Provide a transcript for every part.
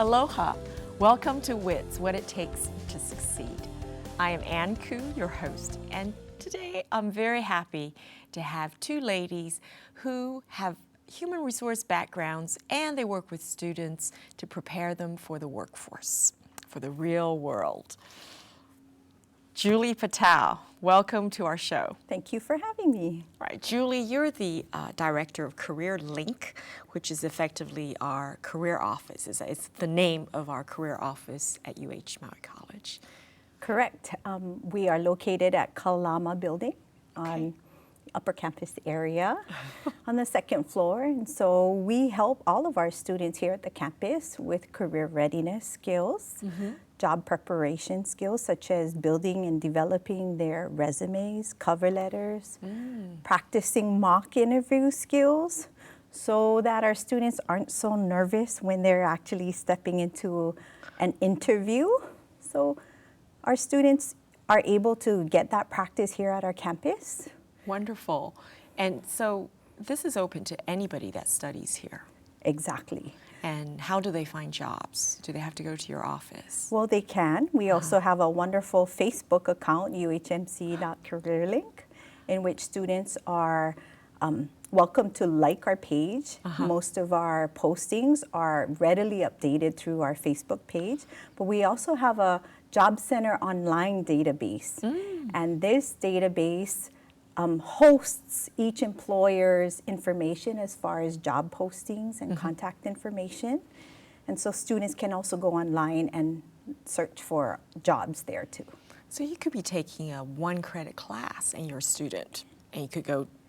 Aloha. Welcome to WiTTS, What It Takes to Succeed. I am Ann Koo, your host, and today I'm very happy to have two ladies who have human resource backgrounds and they work with students to prepare them for the workforce, for the real world. Juli, Patao, welcome to our show. Thank you for having me. Right, Juli, you're the director of Career Link, which is effectively our career office. It's the name of our career office at UH Maui College. Correct. We are located at Kalama Building on Upper Campus area on the second floor. And so we help all of our students here at the campus with career readiness skills, job preparation skills such as building and developing their resumes, cover letters, practicing mock interview skills so that our students aren't so nervous when they're actually stepping into an interview. So our students are able to get that practice here at our campus. Wonderful. And so this is open to anybody that studies here. Exactly. And how do they find jobs? Do they have to go to your office? Well, they can. We also have a wonderful Facebook account, uhmc.careerlink, in which students are welcome to like our page. Most of our postings are readily updated through our Facebook page, but we also have a Job Center online database. And this database hosts each employer's information as far as job postings and contact information. And so students can also go online and search for jobs there too. So you could be taking a 1-credit class and you're a student, and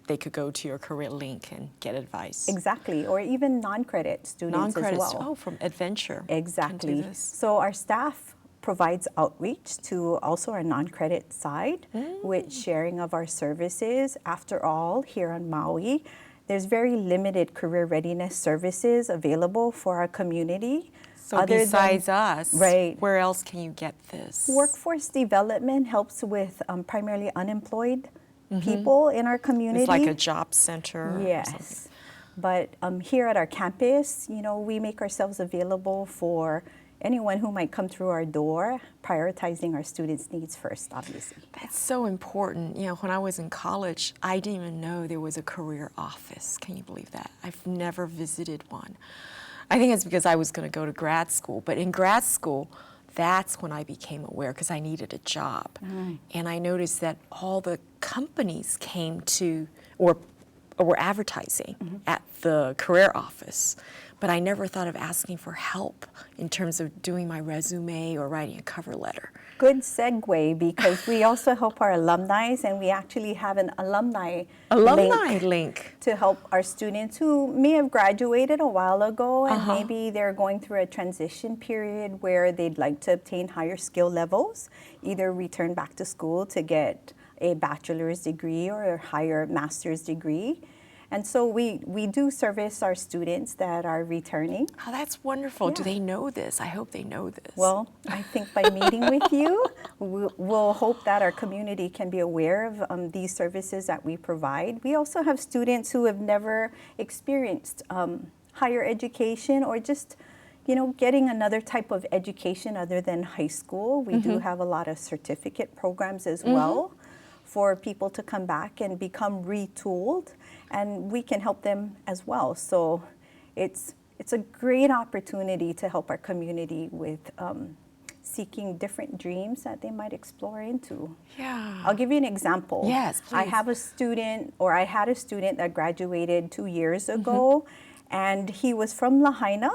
they could go to your career link and get advice. Exactly, or even non-credit students as well. Oh, from Adventure. Exactly. Can do this. So our staff provides outreach to also our non-credit side with sharing of our services. After all, here on Maui, there's very limited career readiness services available for our community. So besides us, right, where else can you get this? Workforce development helps with primarily unemployed people in our community. It's like a job center. Yes. But here at our campus, we make ourselves available for anyone who might come through our door, prioritizing our students' needs first, obviously. That's so important. When I was in college, I didn't even know there was a career office. Can you believe that? I've never visited one. I think it's because I was going to go to grad school. But in grad school, that's when I became aware because I needed a job. And I noticed that all the companies came to, or were advertising at the career office. But I never thought of asking for help in terms of doing my resume or writing a cover letter. Good segue, because we also help our alumni, and we actually have an alumni link to help our students who may have graduated a while ago and maybe they're going through a transition period where they'd like to obtain higher skill levels, either return back to school to get a bachelor's degree or a higher master's degree. And so we do service our students that are returning. Oh, that's wonderful. Yeah. Do they know this? I hope they know this. Well, I think by meeting with you, we'll hope that our community can be aware of these services that we provide. We also have students who have never experienced higher education or just getting another type of education other than high school. We do have a lot of certificate programs as well for people to come back and become retooled, and we can help them as well. So it's a great opportunity to help our community with seeking different dreams that they might explore into. Yeah. I'll give you an example. Yes, please. I had a student that graduated 2 years ago, and he was from Lahaina,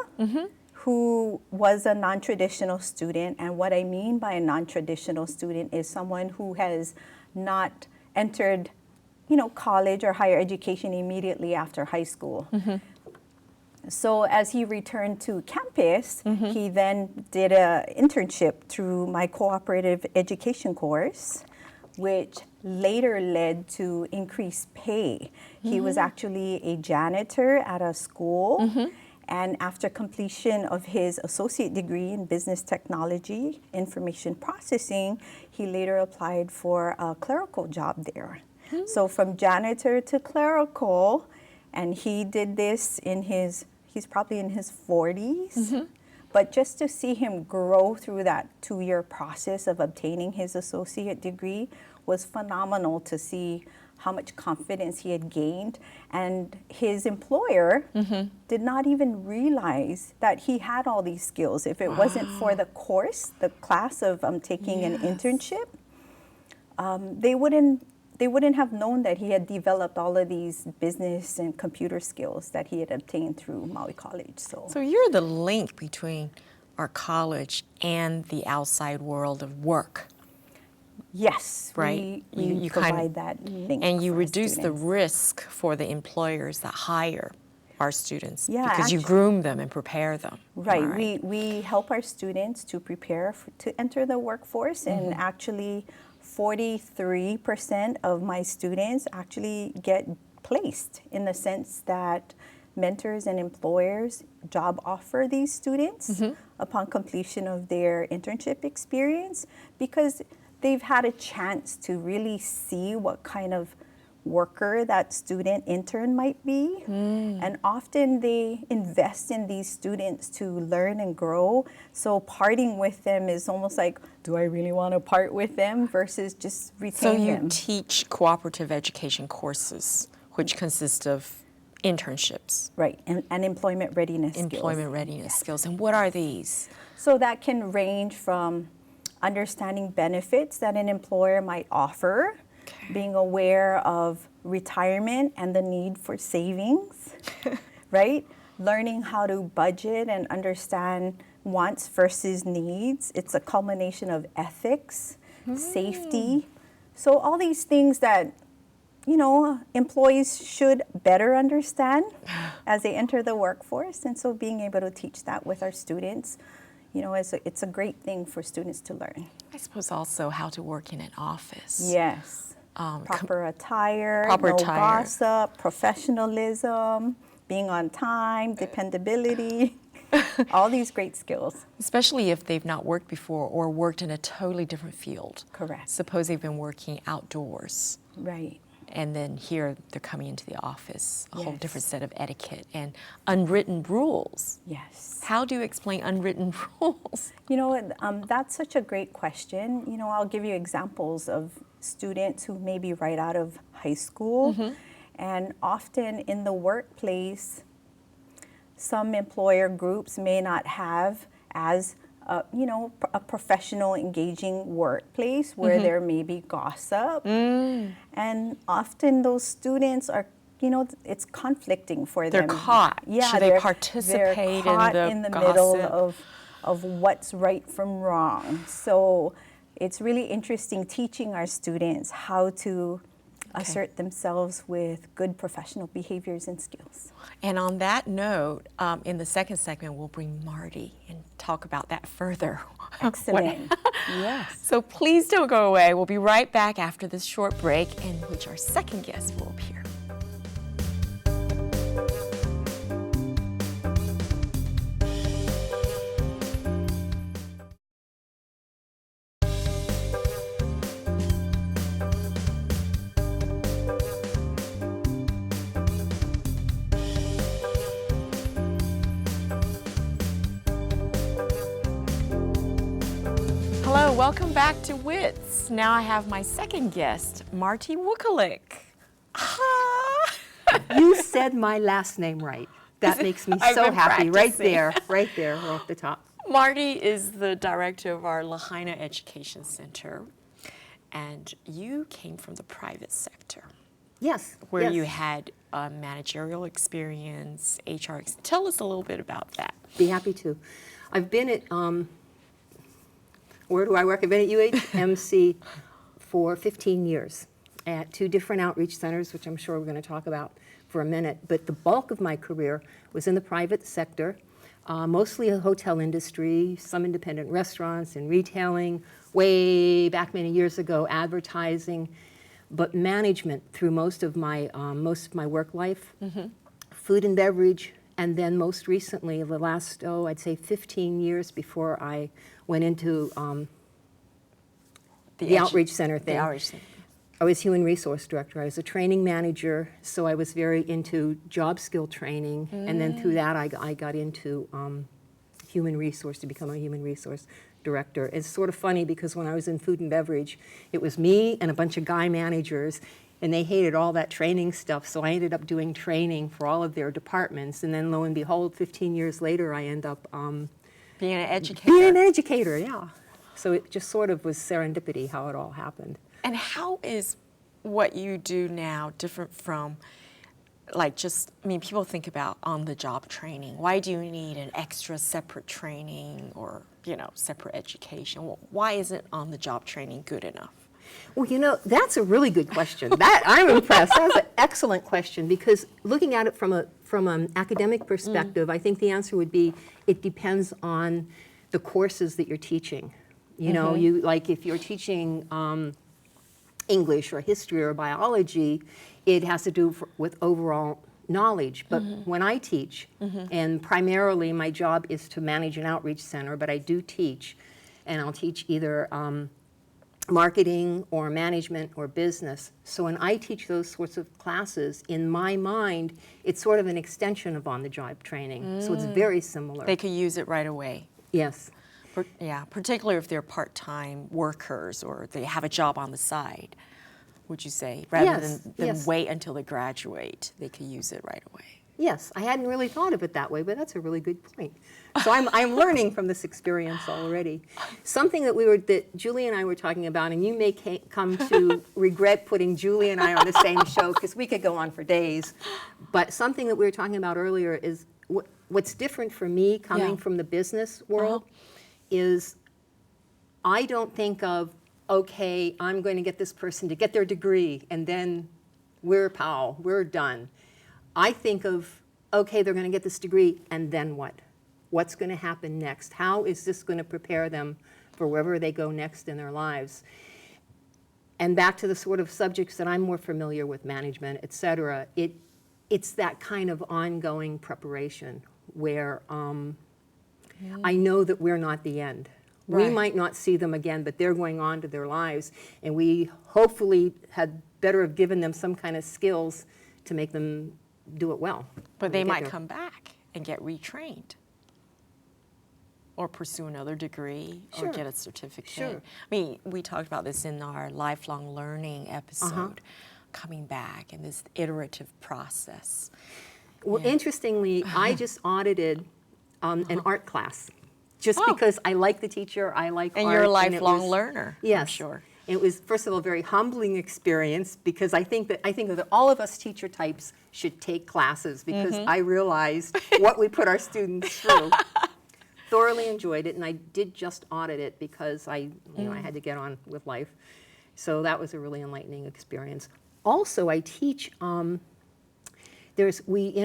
who was a non-traditional student. And what I mean by a non-traditional student is someone who has not entered, college or higher education immediately after high school. So as he returned to campus, he then did an internship through my cooperative education course, which later led to increased pay. He was actually a janitor at a school. And after completion of his associate degree in business technology, information processing, he later applied for a clerical job there. So from janitor to clerical, and he did this he's probably in his 40s, But just to see him grow through that 2-year process of obtaining his associate degree was phenomenal, to see how much confidence he had gained. And his employer did not even realize that he had all these skills. If it wasn't for the course, the class of taking an internship, they wouldn't have known that he had developed all of these business and computer skills that he had obtained through Maui College. So you're the link between our college and the outside world of work. Yes, right? we provide that link. And you for reduce the students. risk for the employers that hire our students, Yeah, because you groom them and prepare them. Right. We help our students to prepare to enter the workforce, and actually 43% of my students actually get placed, in the sense that mentors and employers job offer these students upon completion of their internship experience, because they've had a chance to really see what kind of worker that student intern might be. And often they invest in these students to learn and grow. So parting with them is almost like, do I really want to part with them versus just retain them? So you teach cooperative education courses, which consist of internships. Right, and employment readiness skills. Employment readiness skills. And what are these? So that can range from understanding benefits that an employer might offer, being aware of retirement and the need for savings, right? Learning how to budget and understand wants versus needs. It's a culmination of ethics, safety. So all these things that, employees should better understand as they enter the workforce. And so being able to teach that with our students, it's a great thing for students to learn. I suppose also how to work in an office. Yes. Proper attire, no gossip, professionalism, being on time, dependability, all these great skills. Especially if they've not worked before or worked in a totally different field. Correct. Suppose they've been working outdoors. Right. And then here they're coming into the office, a whole different set of etiquette and unwritten rules. Yes. How do you explain unwritten rules? That's such a great question. I'll give you examples of students who may be right out of high school. And often in the workplace, some employer groups may not have as a professional, engaging workplace where there may be gossip. And often those students are, it's conflicting for them. They're caught. Yeah, Should they participate they're caught in the gossip? middle of what's right from wrong. So it's really interesting teaching our students how to assert themselves with good professional behaviors and skills. And on that note, in the second segment, we'll bring Marti and talk about that further. Excellent. Yes. So please don't go away. We'll be right back after this short break, in which our second guest will appear. Hello, welcome back to WiTTS. Now I have my second guest, Marti Wukelic. You said my last name right. That makes me I've so been happy. practicing. Right there, off the top. Marti is the director of our Lahaina Education Center, and you came from the private sector, Yes. where yes. you had managerial experience, HR. Tell us a little bit about that. Be happy to. I've been at, where do I work? I've been at UHMC for 15 years at 2 different outreach centers, which I'm sure we're going to talk about for a minute. But the bulk of my career was in the private sector, mostly the hotel industry, some independent restaurants and retailing, way back many years ago, advertising, but management through most of my work life, food and beverage, and then most recently, the last, I'd say 15 years before I went into the outreach center thing. The outreach center. I was human resource director. I was a training manager, so I was very into job skill training, and then through that I got into human resource, to become a human resource director. It's sort of funny because when I was in food and beverage, it was me and a bunch of guy managers, and they hated all that training stuff, so I ended up doing training for all of their departments, and then lo and behold, 15 years later, I end up Being an educator. being an educator, yeah. So it just sort of was serendipity how it all happened. And how is what you do now different from, like, just, I mean, people think about on-the-job training. Why do you need an extra separate training or, separate education? Why isn't on-the-job training good enough? Well, that's a really good question. That I'm impressed. That's an excellent question, because looking at it from an academic perspective, I think the answer would be it depends on the courses that you're teaching. You like if you're teaching English or history or biology, it has to do with overall knowledge. But when I teach, and primarily my job is to manage an outreach center, but I do teach, and I'll teach either marketing or management or business. So when I teach those sorts of classes, in my mind, it's sort of an extension of on-the-job training. So it's very similar. They could use it right away. Yes. Yeah, particularly if they're part-time workers or they have a job on the side, would you say? Rather than yes. wait until they graduate, they could use it right away. Yes, I hadn't really thought of it that way, but that's a really good point. So I'm learning from this experience already. Something that Julie and I were talking about, and you may come to regret putting Julie and I on the same show because we could go on for days. But something that we were talking about earlier is what's different for me coming from the business world is I don't think of, okay, I'm going to get this person to get their degree and then we're Patao, we're done. I think of, okay, they're going to get this degree, and then what? What's going to happen next? How is this going to prepare them for wherever they go next in their lives? And back to the sort of subjects that I'm more familiar with, management, et cetera, it's that kind of ongoing preparation where I know that we're not the end. Right. We might not see them again, but they're going on to their lives, and we hopefully had better have given them some kind of skills to make them do it well. But they might come back and get retrained or pursue another degree or get a certificate. Sure. I mean, we talked about this in our lifelong learning episode, coming back and this iterative process. Well, interestingly, I just audited an art class just because I like the teacher, I like art. And you're a lifelong learner, yes. I'm sure. It was, first of all, a very humbling experience because I think that all of us teacher types should take classes because I realized what we put our students through. Thoroughly enjoyed it, and I did just audit it because I had to get on with life. So that was a really enlightening experience. Also, I teach. In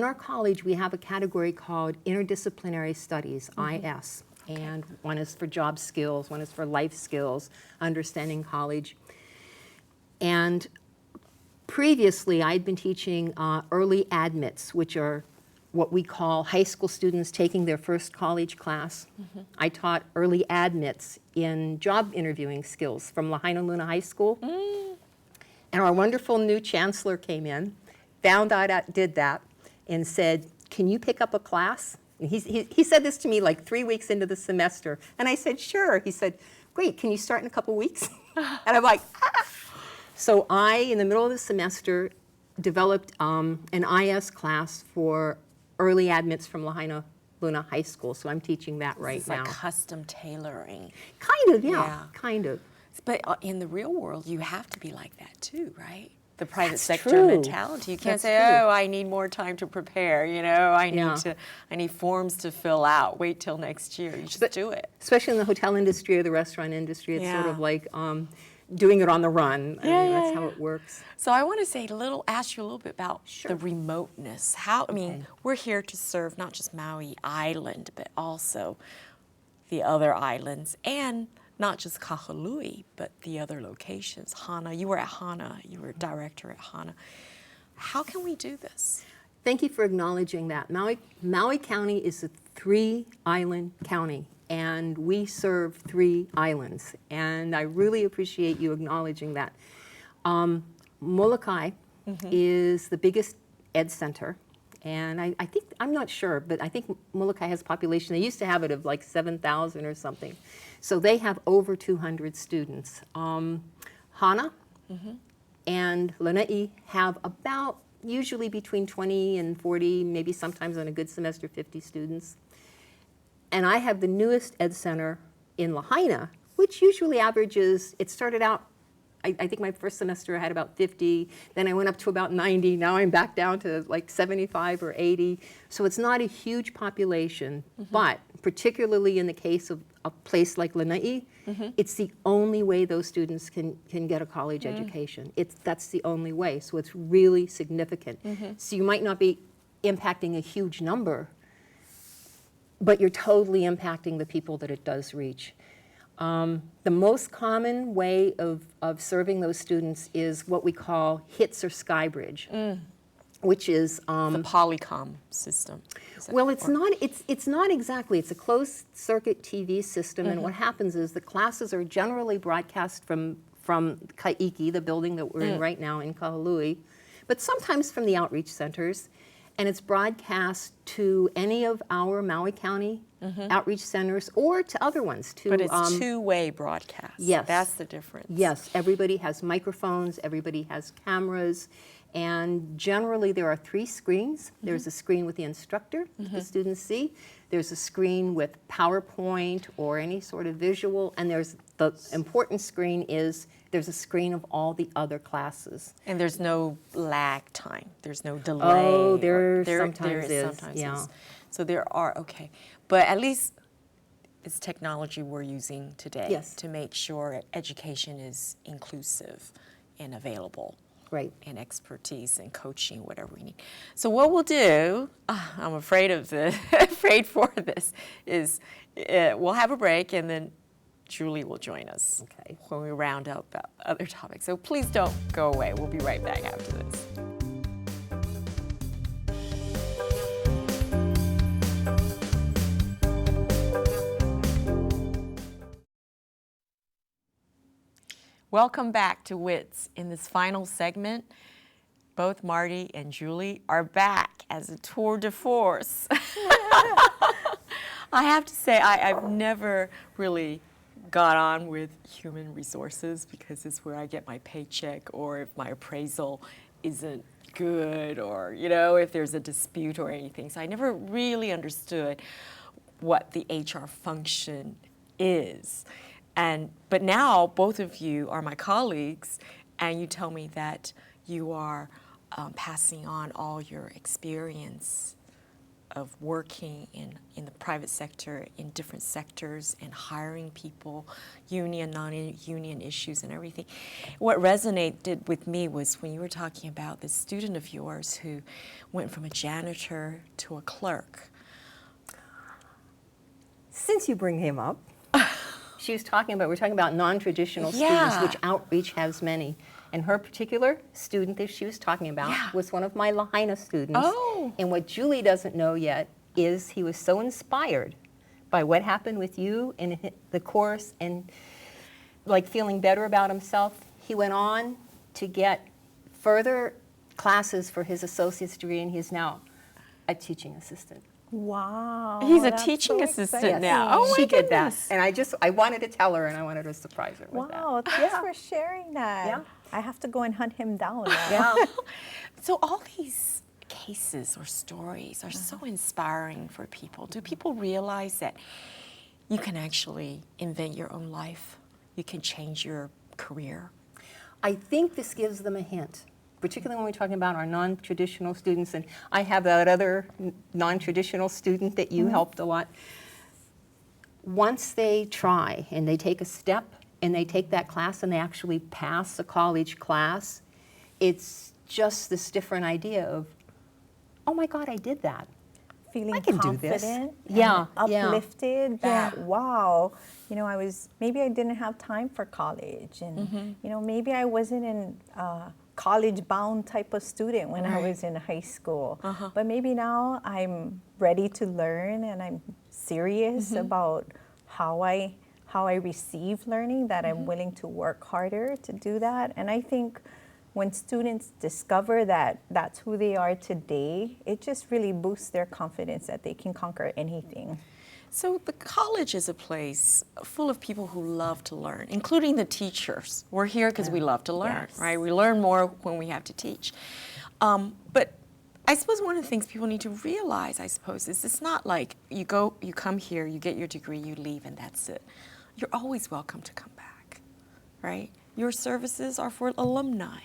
our college we have a category called Interdisciplinary Studies, IS. And one is for job skills, one is for life skills, understanding college. And previously, I'd been teaching early admits, which are what we call high school students taking their first college class. I taught early admits in job interviewing skills from Lahaina Luna High School. And our wonderful new chancellor came in, found out I did that, and said, "Can you pick up a class?" He said this to me like 3 weeks into the semester, and I said, "Sure." He said, "Great, can you start in a couple weeks?" And I'm like, ah. So I, in the middle of the semester, developed an IS class for early admits from Lahaina Luna High School, so I'm teaching that right now. It's like custom tailoring. Kind of, yeah, kind of. But in the real world, you have to be like that too, right? The private sector true. mentality. You can't That's say, true. "Oh, I need more time to prepare. I need forms to fill out. Wait till next year." You just do it. Especially in the hotel industry or the restaurant industry, it's sort of like doing it on the run. That's how it works. So I want to ask you a little bit about the remoteness. We're here to serve not just Maui Island, but also the other islands, and not just Kahului, but the other locations. Hana, you were at Hana, you were director at Hana. How can we do this? Thank you for acknowledging that. Maui County is a 3-island county, and we serve 3 islands, and I really appreciate you acknowledging that. Molokai is the biggest ed center, And I think, I'm not sure, but I think Molokai has a population, they used to have it of like 7,000 or something. So they have over 200 students. Hana and Lanai have about, usually between 20 and 40, maybe sometimes on a good semester, 50 students. And I have the newest Ed Center in Lahaina, which usually averages, it started out, I think my first semester I had about 50, then I went up to about 90, now I'm back down to like 75 or 80. So it's not a huge population, but particularly in the case of a place like Lanai, it's the only way those students can get a college education. That's the only way, so it's really significant. So you might not be impacting a huge number, but you're totally impacting the people that it does reach. The most common way of serving those students is what we call HITS or Skybridge, which is The Polycom system. well, it's not exactly. It's a closed circuit TV system, and what happens is the classes are generally broadcast from Kaiki, the building that we're in right now in Kahului, but sometimes from the outreach centers, and it's broadcast to any of our Maui County outreach centers or to other ones. But it's two-way broadcast. Yes. That's the difference. Yes, everybody has microphones, everybody has cameras, and generally there are 3 screens. There's a screen with the instructor that the students see. There's a screen with PowerPoint or any sort of visual, and there's the important screen is there's a screen of all the other classes. And there's no lag time. There's no delay. Oh, or- sometimes is, sometimes yeah. is. So there are, okay. But at least it's technology we're using today Yes. to make sure education is inclusive and available. Right. And expertise and coaching, whatever we need. So what we'll do, I'm afraid for this, is we'll have a break and then Julie will join us Okay. when we round up other topics. So please don't go away. We'll be right back after this. Welcome back to WiTTS. In this final segment, both Marti and Julie are back as a tour de force. I have to say, I've never really got on with human resources because it's where I get my paycheck, or if my appraisal isn't good, or if there's a dispute or anything. So I never really understood what the HR function is. But now both of you are my colleagues, and you tell me that you are passing on all your experience of working in the private sector, in different sectors, and hiring people, union, non-union issues and everything. What resonated with me was when you were talking about this student of yours who went from a janitor to a clerk. Since you bring him up, we're talking about non-traditional students, which outreach has many. And her particular student that she was talking about was one of my Lahaina students. Oh. And what Julie doesn't know yet is he was so inspired by what happened with you in the course and like feeling better about himself. He went on to get further classes for his associate's degree, and he's now a teaching assistant. Wow. He's a that's teaching so assistant exciting. now. Oh my She did that. goodness. And I wanted to tell her, and I wanted to surprise her with that. Wow, thanks for sharing that. Yeah. I have to go and hunt him down now. Yeah. So all these cases or stories are so inspiring for people. Do people realize that you can actually invent your own life? You can change your career? I think this gives them a hint, particularly when we're talking about our non-traditional students. And I have that other non-traditional student that you helped a lot. Once they try and they take a step and they take that class and they actually pass a college class, it's just this different idea of, oh my God, I did that. Feeling I can do this. confident, Yeah, and yeah. uplifted. That Yeah. wow, maybe I didn't have time for college, and maybe I wasn't in college-bound type of student when I was in high school. But maybe now I'm ready to learn, and I'm serious about how I receive learning. That I'm willing to work harder to do that, and I think when students discover that that's who they are today, it just really boosts their confidence that they can conquer anything. So the college is a place full of people who love to learn, including the teachers. We're here because we love to learn, Yes. right? We learn more when we have to teach. But I suppose one of the things people need to realize, I suppose, is it's not like you come here, you get your degree, you leave, and that's it. You're always welcome to come back, right? Your services are for alumni.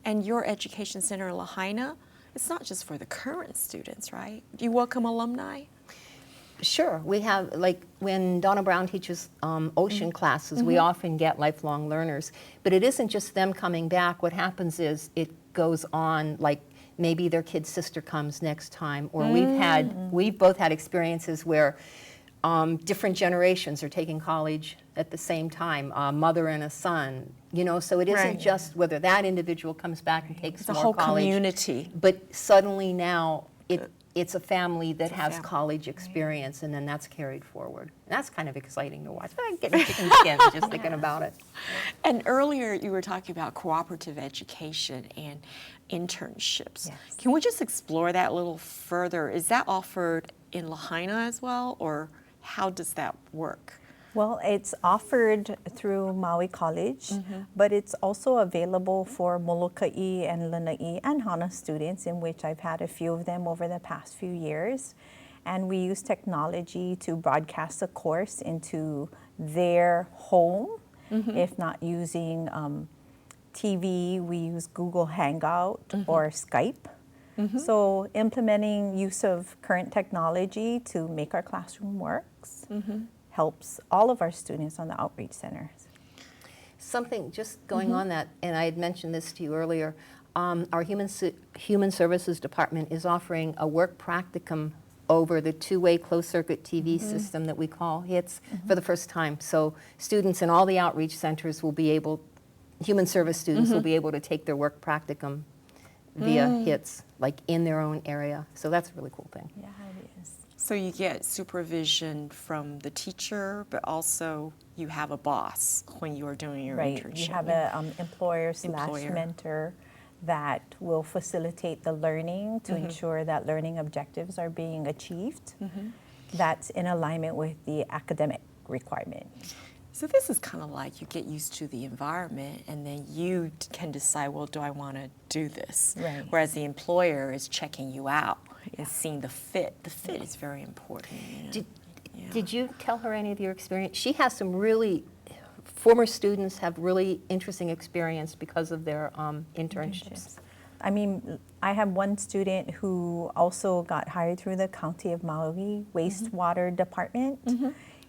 And your education center in Lahaina, it's not just for the current students, right? Do you welcome alumni? Sure, we have, like when Donna Brown teaches ocean classes, we often get lifelong learners. But it isn't just them coming back. What happens is it goes on, like maybe their kid's sister comes next time, or we've both had experiences where different generations are taking college at the same time, a mother and a son, you know, so it isn't Right. just whether that individual comes back and takes It's a more whole college. community. But suddenly now it's a family that a has family. college experience, and then that's carried forward. And that's kind of exciting to watch. I'm getting chicken skin just thinking about it. And earlier you were talking about cooperative education and internships. Yes. Can we just explore that a little further? Is that offered in Lahaina as well, or how does that work? Well, it's offered through Maui College, but it's also available for Molokai and Lanai and Hana students, in which I've had a few of them over the past few years. And we use technology to broadcast a course into their home. If not using TV, we use Google Hangout or Skype. So implementing use of current technology to make our classroom works helps all of our students on the outreach centers. Something just going on that, and I had mentioned this to you earlier, our Human Services Department is offering a work practicum over the two-way closed-circuit TV system that we call HITS for the first time. So students in all the outreach centers will be able, human service students will be able to take their work practicum via HITS, like in their own area. So that's a really cool thing. Yeah, it is. So you get supervision from the teacher, but also you have a boss when you are doing your Right. internship. You have a employer / Employer. mentor that will facilitate the learning to ensure that learning objectives are being achieved. That's in alignment with the academic requirement. So this is kind of like you get used to the environment and then you can decide, well, do I want to do this? Right. Whereas the employer is checking you out and seeing the fit. The fit is very important. You know? Did you tell her any of your experience? She has some really, former students have really interesting experience because of their internships. I mean, I have one student who also got hired through the County of Maui wastewater department,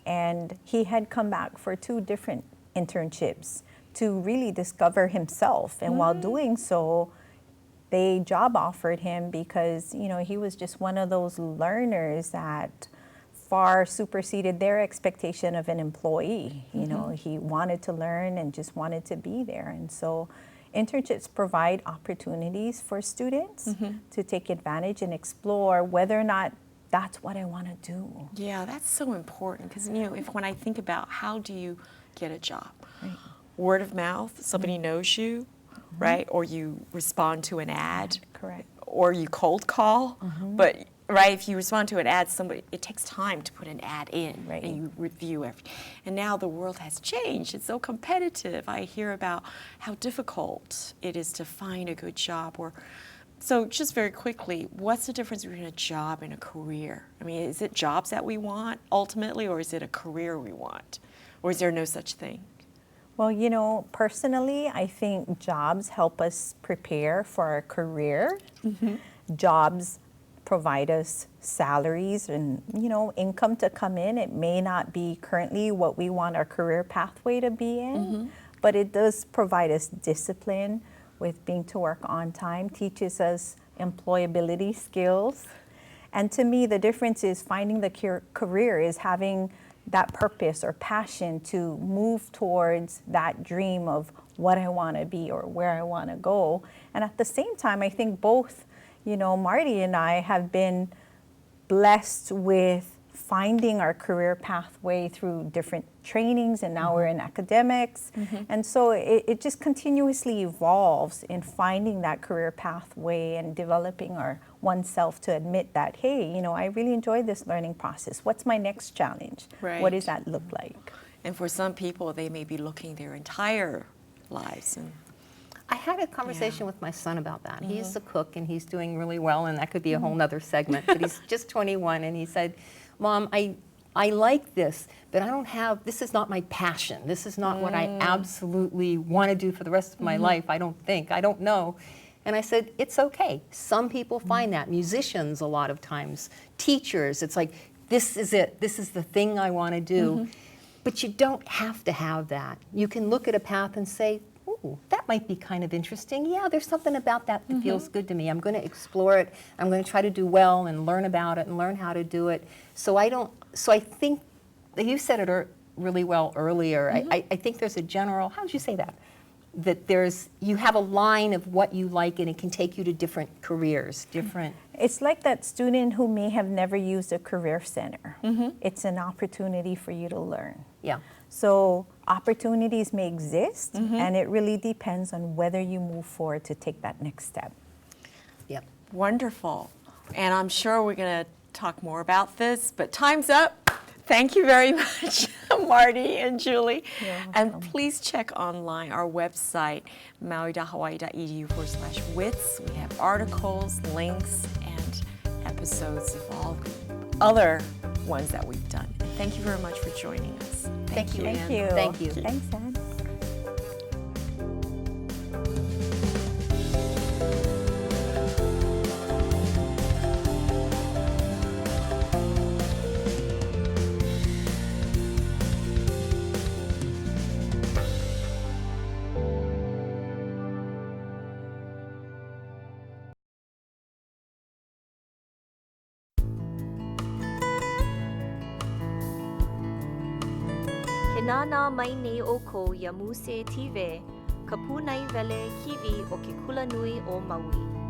and he had come back for 2 different internships to really discover himself. And while doing so, they job offered him because, you know, he was just one of those learners that far superseded their expectation of an employee. You know, he wanted to learn and just wanted to be there. And so internships provide opportunities for students to take advantage and explore whether or not that's what I want to do. Yeah, that's so important because, you know, when I think about how do you get a job? Word of mouth, somebody knows you, right? Or you respond to an ad. Correct. Or you cold call. But, right, if you respond to an ad, it takes time to put an ad in Right. and you review everything. And now the world has changed. It's so competitive. I hear about how difficult it is to find a good job. So just very quickly, what's the difference between a job and a career? I mean, is it jobs that we want ultimately, or is it a career we want? Or is there no such thing? Well, you know, personally, I think jobs help us prepare for our career. Jobs provide us salaries and, you know, income to come in. It may not be currently what we want our career pathway to be in, but it does provide us discipline with being to work on time, teaches us employability skills. And to me, the difference is finding the career is having that purpose or passion to move towards that dream of what I want to be or where I want to go. And at the same time, I think both, you know, Marti and I have been blessed with finding our career pathway through different trainings, and now we're in academics. And so it just continuously evolves in finding that career pathway and developing our oneself to admit that, hey, you know, I really enjoy this learning process. What's my next challenge? Right. What does that look like? And for some people, they may be looking their entire lives. And I had a conversation with my son about that. He's a cook and he's doing really well, and that could be a whole nother segment, but he's just 21, and he said, Mom, I like this, but I don't have, this is not my passion. This is not what I absolutely want to do for the rest of my life, I don't know. And I said, it's okay. Some people find that. Musicians, a lot of times, teachers, it's like, this is it. This is the thing I want to do. But you don't have to have that. You can look at a path and say, ooh, that might be kind of interesting. Yeah, there's something about that that feels good to me. I'm going to explore it. I'm going to try to do well and learn about it and learn how to do it. So I think that you said it really well earlier. I think there's a general, how would you say that? That you have a line of what you like, and it can take you to different careers, different. It's like that student who may have never used a career center. It's an opportunity for you to learn. Yeah. So opportunities may exist, and it really depends on whether you move forward to take that next step. Yep. wonderful. And I'm sure we're going to talk more about this, but time's up. Thank you very much, Marti and Juli. And please check online our website, maui.hawaii.edu/WiTTS. We have articles, links, and episodes of all other ones that we've done. Thank you very much for joining us. Thank you, Thank Ann. you. Thank you. Thanks, Ann. Ke nānā mai nei o ko ia muse tive, ka pūnai wele kiwi o ke kula nui o Maui.